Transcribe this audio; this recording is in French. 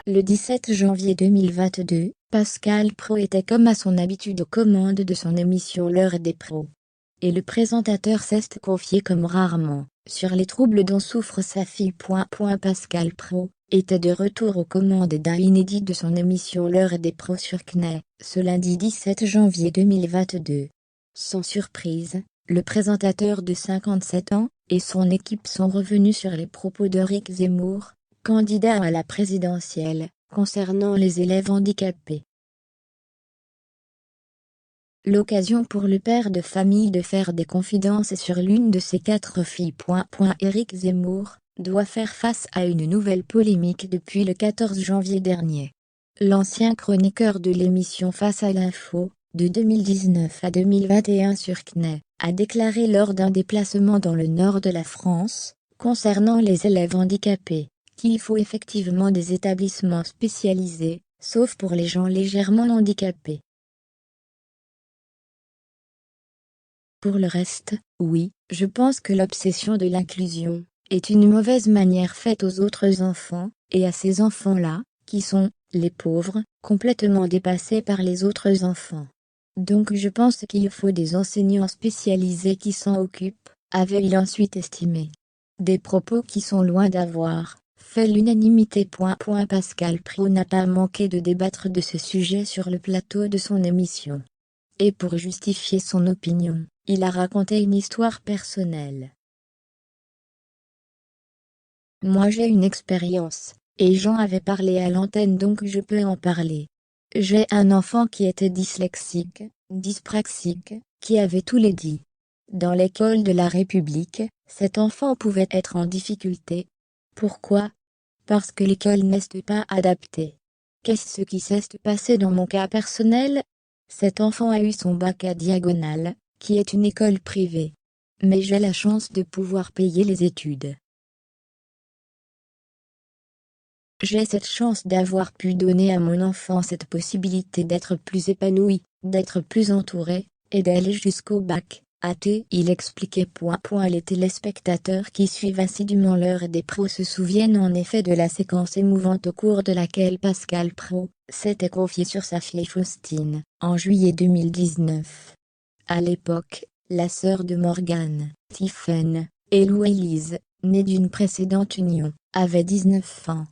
Le 17 janvier 2022, Pascal Praud était comme à son habitude aux commandes de son émission L'heure des pros. Et le présentateur s'est confié comme rarement, sur les troubles dont souffre sa fille. Pascal Praud était de retour aux commandes d'un inédit de son émission L'heure des pros sur CNeT, ce lundi 17 janvier 2022. Sans surprise, le présentateur de 57 ans et son équipe sont revenus sur les propos d'Éric Zemmour, candidat à la présidentielle, concernant les élèves handicapés. L'occasion pour le père de famille de faire des confidences sur l'une de ses 4 filles. Éric Zemmour doit faire face à une nouvelle polémique depuis le 14 janvier dernier. L'ancien chroniqueur de l'émission Face à l'info, de 2019 à 2021 sur CNeT, a déclaré lors d'un déplacement dans le nord de la France, concernant les élèves handicapés, qu'il faut effectivement des établissements spécialisés, sauf pour les gens légèrement handicapés. Pour le reste, oui, je pense que l'obsession de l'inclusion est une mauvaise manière faite aux autres enfants, et à ces enfants-là, qui sont, les pauvres, complètement dépassés par les autres enfants. Donc je pense qu'il faut des enseignants spécialisés qui s'en occupent, avait-il ensuite estimé. Des propos qui sont loin d'avoir fait l'unanimité. Pascal Praud n'a pas manqué de débattre de ce sujet sur le plateau de son émission. Et pour justifier son opinion, il a raconté une histoire personnelle. Moi j'ai une expérience, et j'en avais parlé à l'antenne donc je peux en parler. J'ai un enfant qui était dyslexique, dyspraxique, qui avait tous les dys. Dans l'école de la République, cet enfant pouvait être en difficulté. Pourquoi ? Parce que l'école n'est pas adaptée. Qu'est-ce qui s'est passé dans mon cas personnel ? Cet enfant a eu son bac à Diagonale, qui est une école privée. Mais j'ai la chance de pouvoir payer les études. J'ai cette chance d'avoir pu donner à mon enfant cette possibilité d'être plus épanoui, d'être plus entouré, et d'aller jusqu'au bac. Il expliquait. Les téléspectateurs qui suivent assidûment l'heure des pros se souviennent en effet de la séquence émouvante au cours de laquelle Pascal Praud s'était confié sur sa fille Faustine, en juillet 2019. À l'époque, la sœur de Morgane, Tiphaine, et Lou Élise, née d'une précédente union, avait 19 ans.